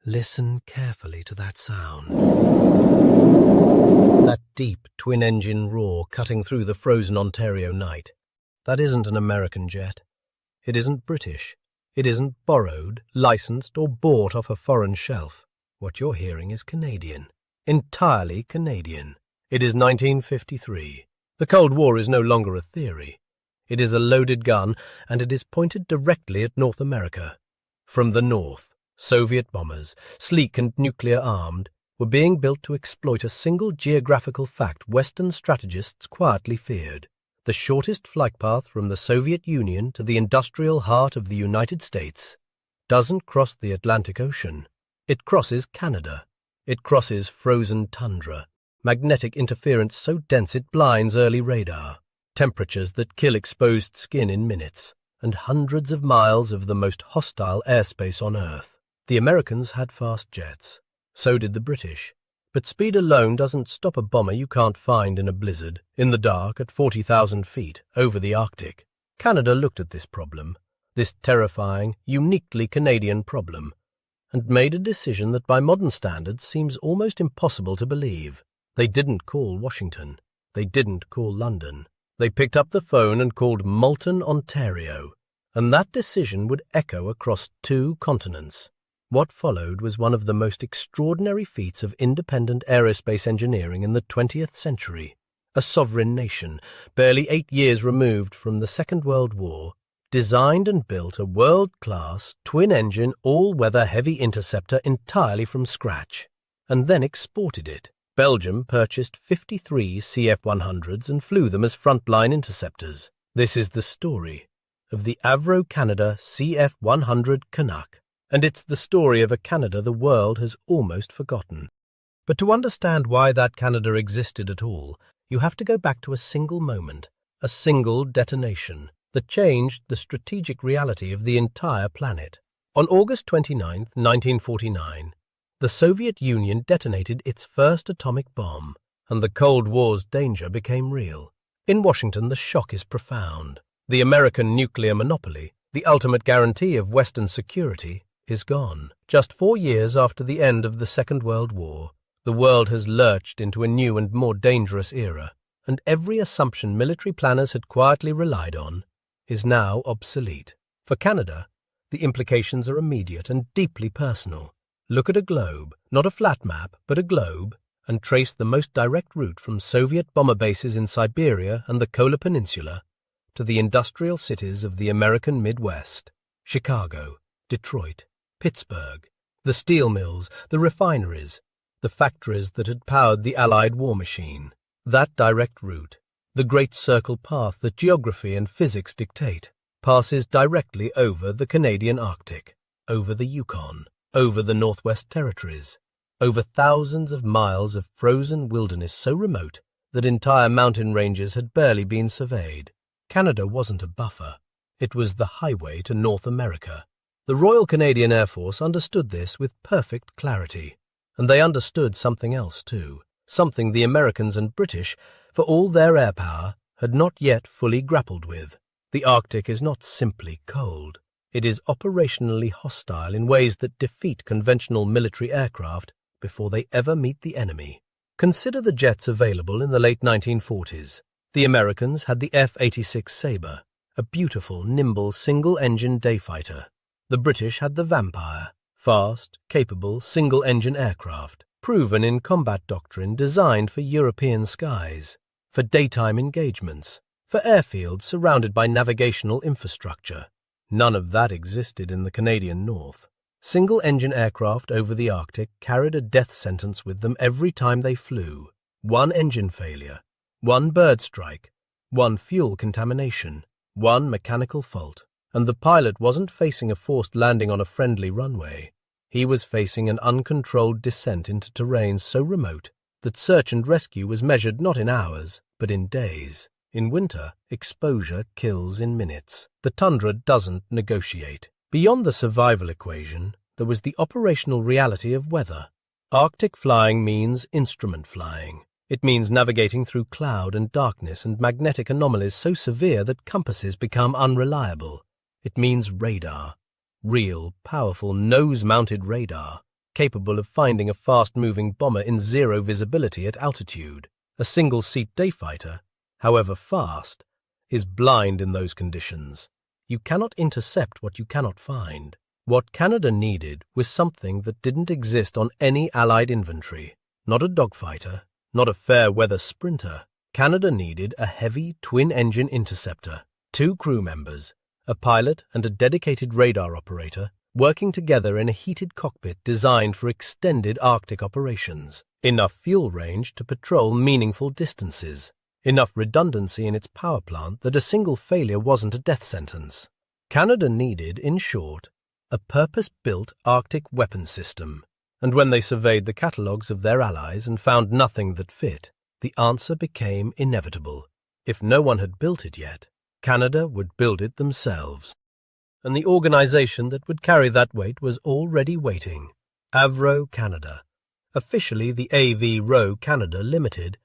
Listen carefully to that sound. That deep twin-engine roar cutting through the frozen Ontario night. That isn't an American jet. It isn't British. It isn't borrowed, licensed, or bought off a foreign shelf. What you're hearing is Canadian. Entirely Canadian. It is 1953. The Cold War is no longer a theory. It is a loaded gun, and it is pointed directly at North America. From the north, Soviet bombers, sleek and nuclear-armed, were being built to exploit a single geographical fact Western strategists quietly feared. The shortest flight path from the Soviet Union to the industrial heart of the United States doesn't cross the Atlantic Ocean. It crosses Canada. It crosses frozen tundra, magnetic interference so dense it blinds early radar, temperatures that kill exposed skin in minutes, and hundreds of miles of the most hostile airspace on Earth. The Americans had fast jets. So did the British. But speed alone doesn't stop a bomber you can't find in a blizzard, in the dark at 40,000 feet, over the Arctic. Canada looked at this problem, this terrifying, uniquely Canadian problem, and made a decision that by modern standards seems almost impossible to believe. They didn't call Washington. They didn't call London. They picked up the phone and called Moulton, Ontario, and that decision would echo across 2 continents. What followed was one of the most extraordinary feats of independent aerospace engineering in the 20th century. A sovereign nation, barely 8 years removed from the Second World War, designed and built a world-class, twin-engine, all-weather heavy interceptor entirely from scratch, and then exported it. Belgium purchased 53 CF-100s and flew them as frontline interceptors. This is the story of the Avro Canada CF-100 Canuck. And it's the story of a Canada the world has almost forgotten. But to understand why that Canada existed at all, you have to go back to a single moment, a single detonation, that changed the strategic reality of the entire planet. On August 29, 1949, the Soviet Union detonated its first atomic bomb, and the Cold War's danger became real. In Washington, the shock is profound. The American nuclear monopoly, the ultimate guarantee of Western security, is gone. Just 4 years after the end of the Second World War, the world has lurched into a new and more dangerous era, and every assumption military planners had quietly relied on is now obsolete. For Canada, the implications are immediate and deeply personal. Look at a globe, not a flat map, but a globe, and trace the most direct route from Soviet bomber bases in Siberia and the Kola Peninsula to the industrial cities of the American Midwest: Chicago, Detroit, Pittsburgh, the steel mills, the refineries, the factories that had powered the Allied war machine. That direct route, the great circle path that geography and physics dictate, passes directly over the Canadian Arctic, over the Yukon, over the Northwest Territories, over thousands of miles of frozen wilderness so remote that entire mountain ranges had barely been surveyed. Canada wasn't a buffer. It was the highway to North America. The Royal Canadian Air Force understood this with perfect clarity, and they understood something else too, something the Americans and British, for all their air power, had not yet fully grappled with. The Arctic is not simply cold. It is operationally hostile in ways that defeat conventional military aircraft before they ever meet the enemy. Consider the jets available in the late 1940s. The Americans had the F-86 Sabre, a beautiful, nimble, single-engine dayfighter. The British had the Vampire, fast, capable, single-engine aircraft, proven in combat doctrine, designed for European skies, for daytime engagements, for airfields surrounded by navigational infrastructure. None of that existed in the Canadian North. Single-engine aircraft over the Arctic carried a death sentence with them every time they flew. One engine failure, one bird strike, one fuel contamination, one mechanical fault. And the pilot wasn't facing a forced landing on a friendly runway. He was facing an uncontrolled descent into terrain so remote that search and rescue was measured not in hours, but in days. In winter, exposure kills in minutes. The tundra doesn't negotiate. Beyond the survival equation, there was the operational reality of weather. Arctic flying means instrument flying. It means navigating through cloud and darkness and magnetic anomalies so severe that compasses become unreliable. It means radar. Real, powerful, nose-mounted radar. capable of finding a fast-moving bomber in zero visibility at altitude. A single-seat dayfighter, however fast, is blind in those conditions. You cannot intercept what you cannot find. What Canada needed was something that didn't exist on any Allied inventory. Not a dogfighter, not a fair-weather sprinter. Canada needed a heavy twin-engine interceptor, 2 crew members, a pilot and a dedicated radar operator, working together in a heated cockpit designed for extended Arctic operations. Enough fuel range to patrol meaningful distances. Enough redundancy in its power plant that a single failure wasn't a death sentence. Canada needed, in short, a purpose-built Arctic weapons system. And when they surveyed the catalogues of their allies and found nothing that fit, the answer became inevitable. If no one had built it yet, Canada would build it themselves. And the organization that would carry that weight was already waiting. Avro Canada, officially the AV-RO Canada Limited,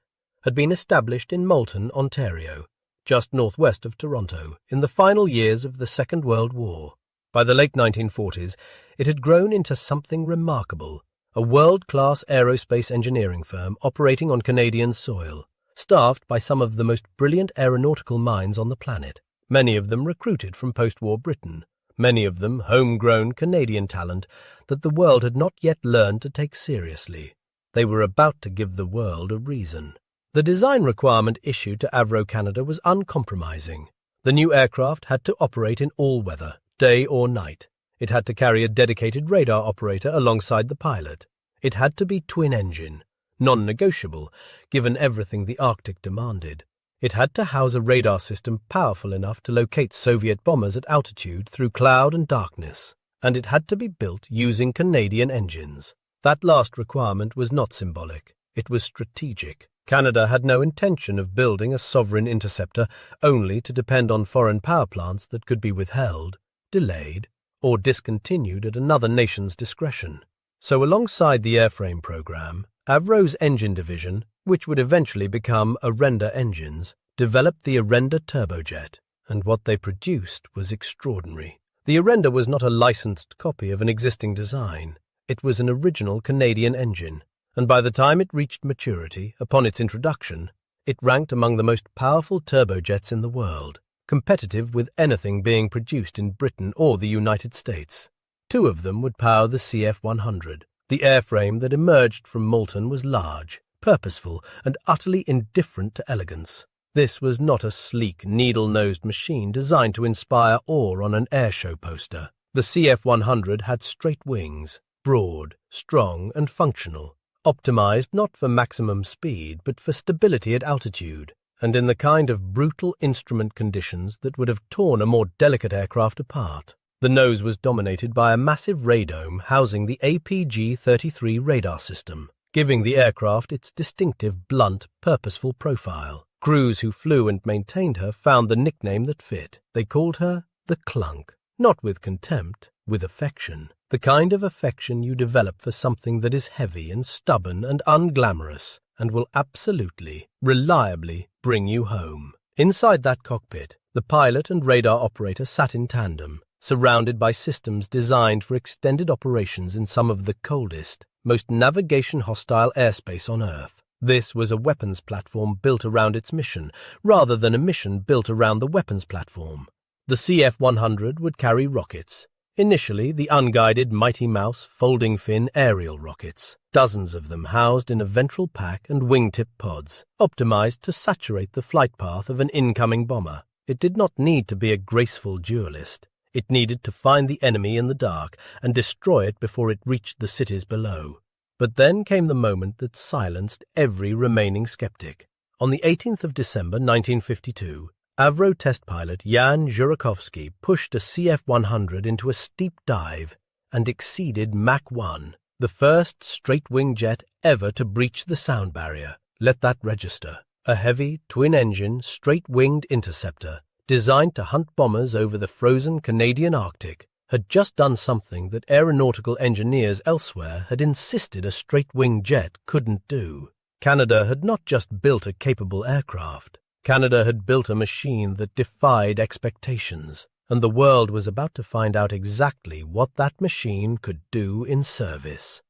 had been established in Moulton, Ontario, just northwest of Toronto, in the final years of the Second World War. By the late 1940s, it had grown into something remarkable, a world-class aerospace engineering firm operating on Canadian soil, staffed by some of the most brilliant aeronautical minds on the planet, many of them recruited from post-war Britain, many of them homegrown Canadian talent that the world had not yet learned to take seriously. They were about to give the world a reason. The design requirement issued to Avro Canada was uncompromising. The new aircraft had to operate in all weather, day or night. It had to carry a dedicated radar operator alongside the pilot. It had to be twin-engine, non-negotiable, given everything the Arctic demanded. It had to house a radar system powerful enough to locate Soviet bombers at altitude through cloud and darkness. And it had to be built using Canadian engines. That last requirement was not symbolic. It was strategic. Canada had no intention of building a sovereign interceptor only to depend on foreign power plants that could be withheld, delayed, or discontinued at another nation's discretion. So alongside the airframe program, Avro's engine division, which would eventually become Arenda Engines, developed the Arenda turbojet, and what they produced was extraordinary. The Arenda was not a licensed copy of an existing design. It was an original Canadian engine, and by the time it reached maturity, upon its introduction, it ranked among the most powerful turbojets in the world, competitive with anything being produced in Britain or the United States. 2 of them would power the CF-100. The airframe that emerged from Moulton was large, purposeful, and utterly indifferent to elegance. This was not a sleek, needle-nosed machine designed to inspire awe on an airshow poster. The CF-100 had straight wings, broad, strong, and functional, optimized not for maximum speed but for stability at altitude, and in the kind of brutal instrument conditions that would have torn a more delicate aircraft apart. The nose was dominated by a massive radome housing the APG-33 radar system, giving the aircraft its distinctive, blunt, purposeful profile. Crews who flew and maintained her found the nickname that fit. They called her the Clunk, not with contempt, with affection. The kind of affection you develop for something that is heavy and stubborn and unglamorous and will absolutely, reliably bring you home. Inside that cockpit, the pilot and radar operator sat in tandem, surrounded by systems designed for extended operations in some of the coldest, most navigation-hostile airspace on Earth. This was a weapons platform built around its mission, rather than a mission built around the weapons platform. The CF-100 would carry rockets, initially the unguided Mighty Mouse folding-fin aerial rockets, dozens of them housed in a ventral pack and wingtip pods, optimized to saturate the flight path of an incoming bomber. It did not need to be a graceful duelist. It needed to find the enemy in the dark and destroy it before it reached the cities below. But then came the moment that silenced every remaining skeptic. On the 18th of December 1952, Avro test pilot Jan Zhurakovsky pushed a CF-100 into a steep dive and exceeded Mach 1, the first straight-wing jet ever to breach the sound barrier. Let that register. A heavy, twin-engine, straight-winged interceptor, designed to hunt bombers over the frozen Canadian Arctic, had just done something that aeronautical engineers elsewhere had insisted a straight-wing jet couldn't do. Canada had not just built a capable aircraft. Canada had built a machine that defied expectations, and the world was about to find out exactly what that machine could do in service.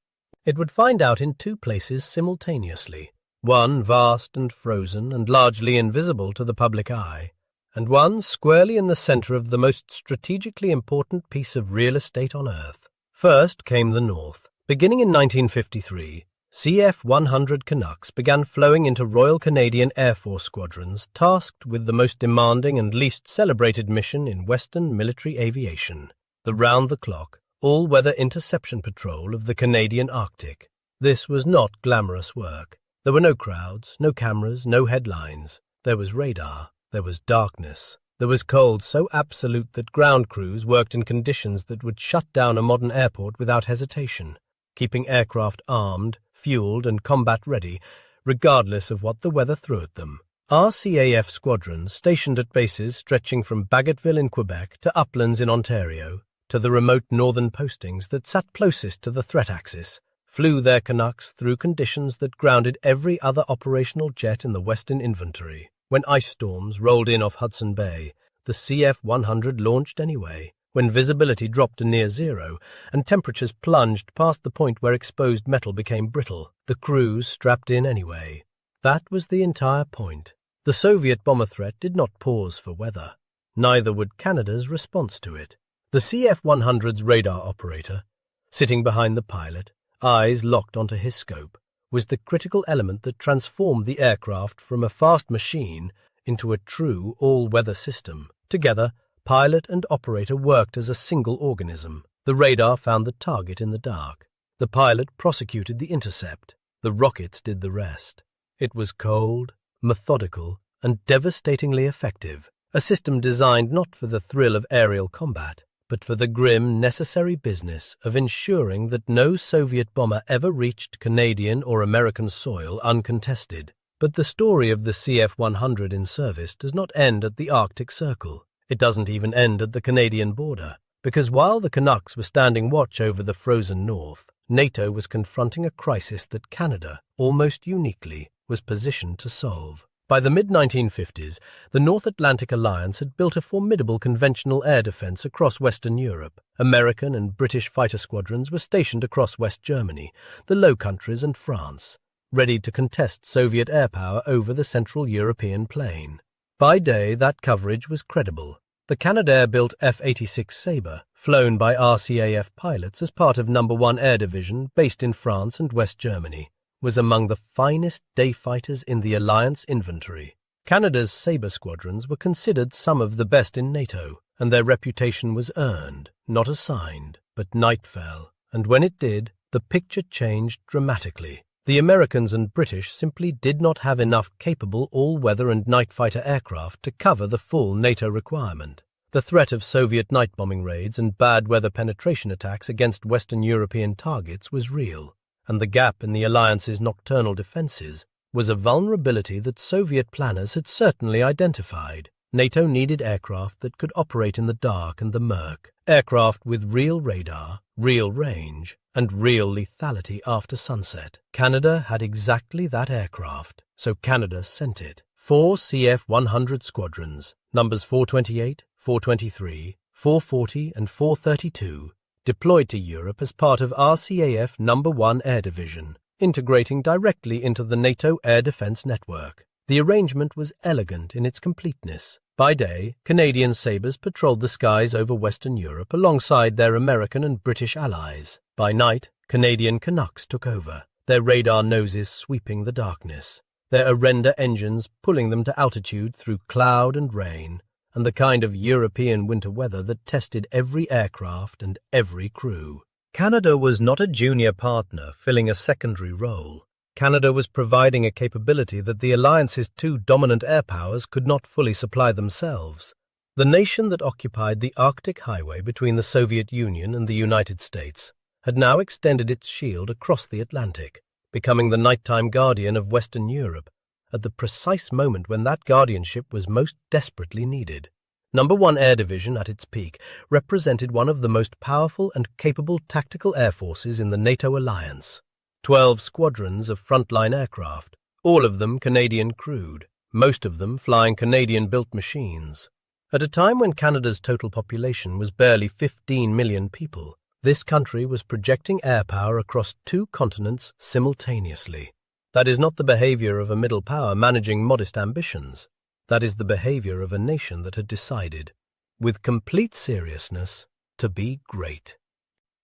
It would find out in two places simultaneously, one vast and frozen and largely invisible to the public eye, and one squarely in the center of the most strategically important piece of real estate on Earth. First came the North. Beginning in 1953, CF-100 Canucks began flowing into Royal Canadian Air Force squadrons tasked with the most demanding and least celebrated mission in Western military aviation, the round-the-clock, all-weather interception patrol of the Canadian Arctic. This was not glamorous work. There were no crowds, no cameras, no headlines. There was radar. There was darkness. There was cold so absolute that ground crews worked in conditions that would shut down a modern airport without hesitation, keeping aircraft armed, fueled and combat-ready, regardless of what the weather threw at them. RCAF squadrons stationed at bases stretching from Bagotville in Quebec to uplands in Ontario, to the remote northern postings that sat closest to the threat axis, flew their Canucks through conditions that grounded every other operational jet in the Western inventory. When ice storms rolled in off Hudson Bay, the CF-100 launched anyway. When visibility dropped to near zero and temperatures plunged past the point where exposed metal became brittle, the crews strapped in anyway. That was the entire point. The Soviet bomber threat did not pause for weather. Neither would Canada's response to it. The CF-100's radar operator, sitting behind the pilot, eyes locked onto his scope, was the critical element that transformed the aircraft from a fast machine into a true all-weather system. Together, pilot and operator worked as a single organism. The radar found the target in the dark. The pilot prosecuted the intercept. The rockets did the rest. It was cold, methodical, and devastatingly effective, a system designed not for the thrill of aerial combat, but for the grim, necessary business of ensuring that no Soviet bomber ever reached Canadian or American soil uncontested. But the story of the CF-100 in service does not end at the Arctic Circle. It doesn't even end at the Canadian border, because while the Canucks were standing watch over the frozen north, NATO was confronting a crisis that Canada, almost uniquely, was positioned to solve. By the mid-1950s, the North Atlantic Alliance had built a formidable conventional air defense across Western Europe. American and British fighter squadrons were stationed across West Germany, the Low Countries and France, ready to contest Soviet air power over the Central European plain. By day, that coverage was credible. The Canadair-built F-86 Sabre, flown by RCAF pilots as part of No. 1 Air Division based in France and West Germany, was among the finest day fighters in the Alliance inventory. Canada's Sabre squadrons were considered some of the best in NATO, and their reputation was earned, not assigned. But night fell, and when it did, the picture changed dramatically. The Americans and British simply did not have enough capable all-weather and night fighter aircraft to cover the full NATO requirement. The threat of Soviet night bombing raids and bad weather penetration attacks against Western European targets was real, and the gap in the Alliance's nocturnal defenses was a vulnerability that Soviet planners had certainly identified. NATO needed aircraft that could operate in the dark and the murk, aircraft with real radar, real range, and real lethality after sunset. Canada had exactly that aircraft, so Canada sent it. 4 CF-100 squadrons, numbers 428, 423, 440 and 432, deployed to Europe as part of RCAF No. 1 Air Division, integrating directly into the NATO air defense network. The arrangement was elegant in its completeness. By day, Canadian Sabres patrolled the skies over Western Europe alongside their American and British allies. By night, Canadian Canucks took over, their radar noses sweeping the darkness, their Arenda engines pulling them to altitude through cloud and rain, and the kind of European winter weather that tested every aircraft and every crew. Canada was not a junior partner filling a secondary role. Canada was providing a capability that the Alliance's two dominant air powers could not fully supply themselves. The nation that occupied the Arctic highway between the Soviet Union and the United States had now extended its shield across the Atlantic, becoming the nighttime guardian of Western Europe at the precise moment when that guardianship was most desperately needed. No. 1 Air Division at its peak represented one of the most powerful and capable tactical air forces in the NATO alliance. 12 squadrons of frontline aircraft, all of them Canadian-crewed, most of them flying Canadian-built machines. At a time when Canada's total population was barely 15 million people, This country was projecting air power across 2 continents simultaneously. That is not the behavior of a middle power managing modest ambitions. That is the behavior of a nation that had decided, with complete seriousness, to be great.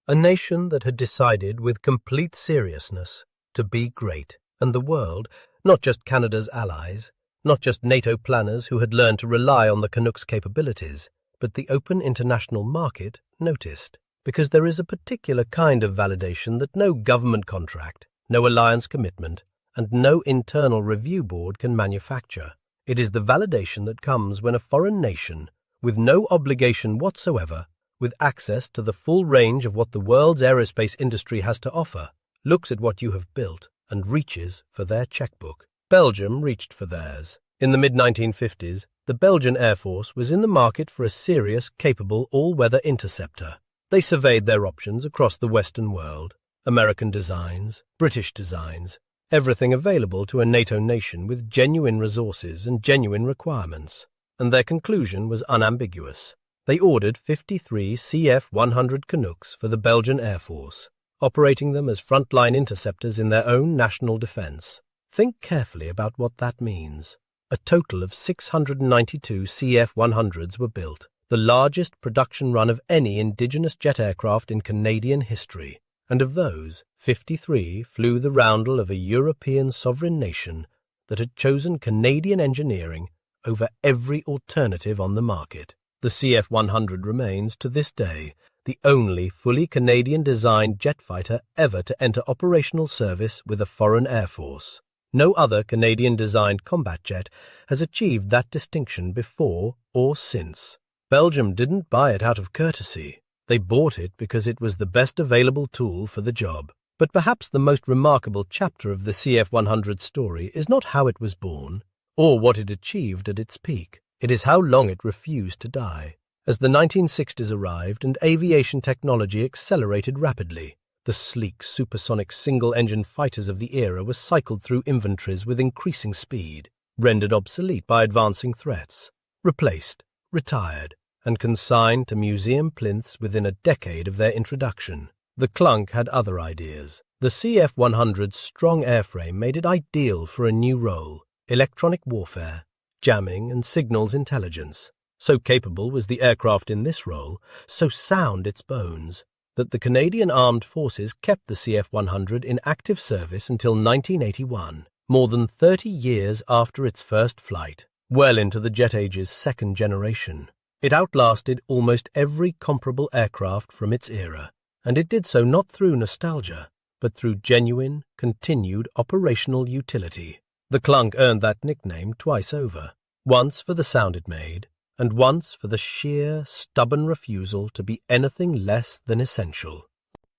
A nation that had decided with complete seriousness to be great, and the world, not just Canada's allies, not just NATO planners who had learned to rely on the Canucks' capabilities, but the open international market noticed, because there is a particular kind of validation that no government contract, no alliance commitment, and no internal review board can manufacture. It is the validation that comes when a foreign nation, with no obligation whatsoever, with access to the full range of what the world's aerospace industry has to offer, looks at what you have built and reaches for their checkbook. Belgium reached for theirs. In the mid-1950s, the Belgian Air Force was in the market for a serious, capable, all-weather interceptor. They surveyed their options across the Western world, American designs, British designs, everything available to a NATO nation with genuine resources and genuine requirements, and their conclusion was unambiguous. They ordered 53 CF-100 Canucks for the Belgian Air Force, operating them as frontline interceptors in their own national defense. Think carefully about what that means. A total of 692 CF-100s were built, the largest production run of any indigenous jet aircraft in Canadian history, and of those, 53 flew the roundel of a European sovereign nation that had chosen Canadian engineering over every alternative on the market. The CF-100 remains, to this day, the only fully Canadian-designed jet fighter ever to enter operational service with a foreign air force. No other Canadian-designed combat jet has achieved that distinction before or since. Belgium didn't buy it out of courtesy. They bought it because it was the best available tool for the job. But perhaps the most remarkable chapter of the CF-100 story is not how it was born, or what it achieved at its peak. It is how long it refused to die. As the 1960s arrived and aviation technology accelerated rapidly, the sleek, supersonic single-engine fighters of the era were cycled through inventories with increasing speed, rendered obsolete by advancing threats, replaced, retired, and consigned to museum plinths within a decade of their introduction. The Clunk had other ideas. The CF-100's strong airframe made it ideal for a new role: electronic warfare, jamming and signals intelligence. So capable was the aircraft in this role, so sound its bones, that the Canadian Armed Forces kept the CF-100 in active service until 1981, more than 30 years after its first flight, well into the jet age's second generation. It outlasted almost every comparable aircraft from its era, and it did so not through nostalgia, but through genuine, continued operational utility. The Clunk earned that nickname twice over, once for the sound it made, and once for the sheer, stubborn refusal to be anything less than essential.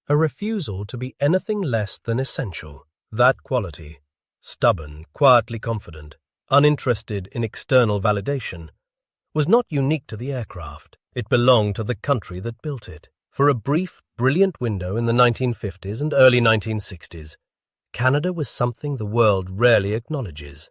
A refusal to be anything less than essential. That quality, stubborn, quietly confident, uninterested in external validation, was not unique to the aircraft. It belonged to the country that built it. For a brief, brilliant window in the 1950s and early 1960s, Canada was something the world rarely acknowledges,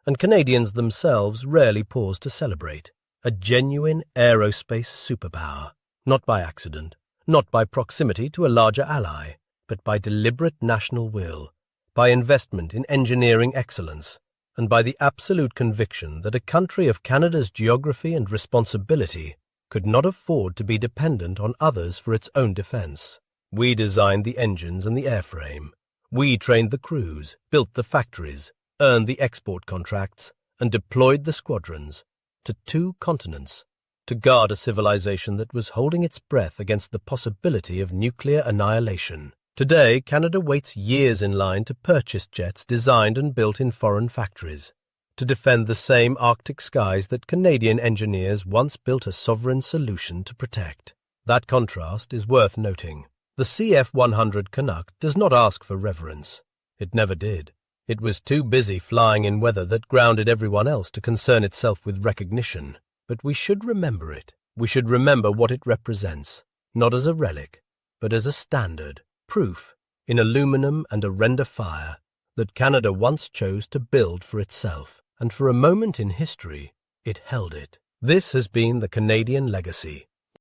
and Canadians themselves rarely pause to celebrate. A genuine aerospace superpower, not by accident, not by proximity to a larger ally, but by deliberate national will, by investment in engineering excellence, and by the absolute conviction that a country of Canada's geography and responsibility could not afford to be dependent on others for its own defense. We designed the engines and the airframe. We trained the crews, built the factories, earned the export contracts, and deployed the squadrons to 2 continents to guard a civilization that was holding its breath against the possibility of nuclear annihilation. Today, Canada waits years in line to purchase jets designed and built in foreign factories, to defend the same Arctic skies that Canadian engineers once built a sovereign solution to protect. That contrast is worth noting. The CF-100 Canuck does not ask for reverence. It never did. It was too busy flying in weather that grounded everyone else to concern itself with recognition. But we should remember it. We should remember what it represents, not as a relic, but as a standard, proof, in aluminum and a render fire, that Canada once chose to build for itself, and for a moment in history, it held it. This has been the Canadian legacy.